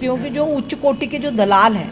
सोचती हूँ कि जो उच्च कोटि के जो दलाल हैं,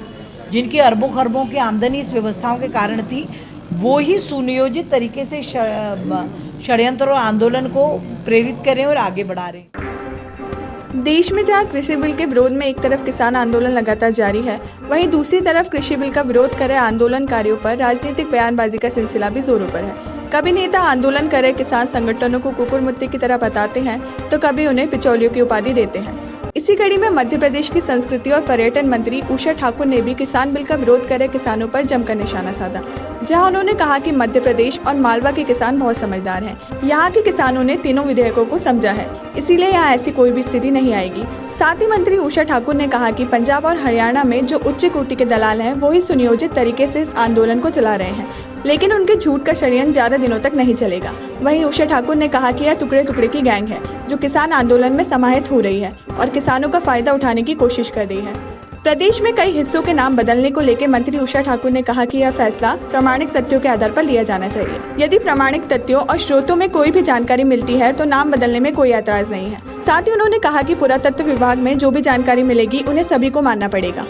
जिनकी अरबों खरबों की आमदनी इस व्यवस्थाओं के कारण थी, वो ही सुनियोजित तरीके से षड्यंत्र और आंदोलन को प्रेरित करें और आगे बढ़ा रहे हैं। देश में जहां कृषि बिल के विरोध में एक तरफ किसान आंदोलन लगातार जारी है, वहीं दूसरी तरफ कृषि बिल का विरोध कर रहे आंदोलनकारियों पर राजनीतिक बयानबाजी का सिलसिला भी जोरों पर है। कभी नेता आंदोलन कर रहे किसान संगठनों को कुकुर मुत्ते की तरह बताते हैं, तो कभी उन्हें बिचौलियों की उपाधि देते हैं। इसी कड़ी में मध्य प्रदेश की संस्कृति और पर्यटन मंत्री उषा ठाकुर ने भी किसान बिल का विरोध कर रहे किसानों पर जमकर निशाना साधा, जहां उन्होंने कहा कि मध्य प्रदेश और मालवा के किसान बहुत समझदार हैं। यहाँ के किसानों ने तीनों विधेयकों को समझा है, इसीलिए यहाँ ऐसी कोई भी स्थिति नहीं आएगी। साथ ही मंत्री उषा ठाकुर ने कहा कि पंजाब और हरियाणा में जो उच्च कोटि के दलाल हैं, वो ही सुनियोजित तरीके से इस आंदोलन को चला रहे हैं, लेकिन उनके झूठ का षड्यंत्र ज्यादा दिनों तक नहीं चलेगा। वहीं उषा ठाकुर ने कहा कि यह टुकड़े टुकड़े की गैंग है, जो किसान आंदोलन में समाहित हो रही है और किसानों का फायदा उठाने की कोशिश कर रही है। प्रदेश में कई हिस्सों के नाम बदलने को लेकर मंत्री उषा ठाकुर ने कहा कि यह फैसला प्रामाणिक तथ्यों के आधार पर लिया जाना चाहिए। यदि प्रामाणिक तथ्यों और स्रोतों में कोई भी जानकारी मिलती है तो नाम बदलने में कोई ऐतराज नहीं है। साथ ही उन्होंने कहा कि पुरातत्व विभाग में जो भी जानकारी मिलेगी उन्हें सभी को मानना पड़ेगा।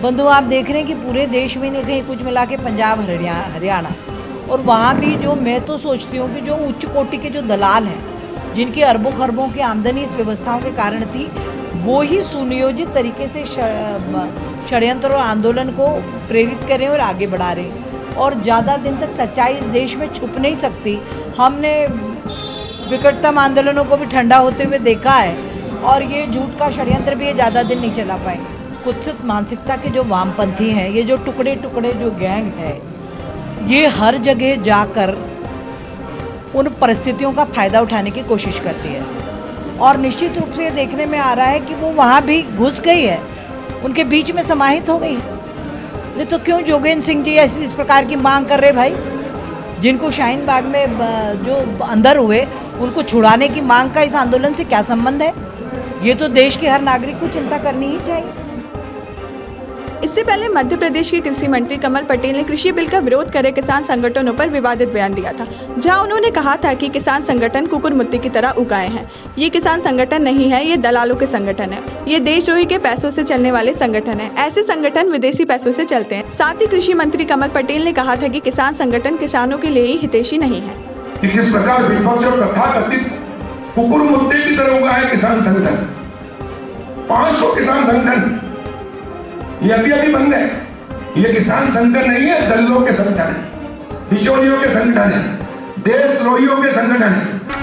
बंधु, आप देख रहे हैं कि पूरे देश में नहीं कहीं कुछ मिला के पंजाब हरियाणा और वहाँ भी जो मैं तो सोचती हूँ कि जो उच्च कोटि के जो दलाल हैं, जिनकी अरबों खरबों की आमदनी इस व्यवस्थाओं के कारण थी, वो ही सुनियोजित तरीके से षड्यंत्र और आंदोलन को प्रेरित करें और आगे बढ़ा रहे हैं। और ज़्यादा दिन तक सच्चाई इस देश में छुप नहीं सकती। हमने विकटतम आंदोलनों को भी ठंडा होते हुए देखा है और ये झूठ का षड्यंत्र भी ये ज़्यादा दिन नहीं चला पाएंगे। कुत्सित मानसिकता के जो वामपंथी हैं, ये जो टुकड़े टुकड़े जो गैंग है, ये हर जगह जाकर उन परिस्थितियों का फ़ायदा उठाने की कोशिश करती है और निश्चित रूप से ये देखने में आ रहा है कि वो वहाँ भी घुस गई है, उनके बीच में समाहित हो गई है। नहीं तो क्यों जोगेंद्र सिंह जी इस प्रकार की मांग कर रहे भाई? जिनको शाहीन बाग में जो अंदर हुए, उनको छुड़ाने की मांग का इस आंदोलन से क्या संबंध है? ये तो देश के हर नागरिक को चिंता करनी ही चाहिए। इससे पहले मध्य प्रदेश के कृषि मंत्री कमल पटेल ने कृषि बिल का विरोध कर रहे किसान संगठनों पर विवादित बयान दिया था, जहां उन्होंने कहा था कि किसान संगठन कुकुर मुत्ते की तरह उगाए हैं। ये किसान संगठन नहीं है, ये दलालों के संगठन है। ये देशद्रोही के पैसों से चलने वाले संगठन है। ऐसे संगठन विदेशी पैसों से चलते हैं। साथ ही कृषि मंत्री कमल पटेल ने कहा था कि किसान संगठन किसानों के लिए ही हितैषी नहीं है। किस प्रकार विपक्ष और तथाकथित कुकुर मुत्ते की तरह उगाए किसान संगठन, 500 किसान संगठन ये अभी बंद है। ये किसान संगठन नहीं है, दल्लों के संगठन है, बिचौलियों के संगठन है, देशद्रोहियों के संगठन है।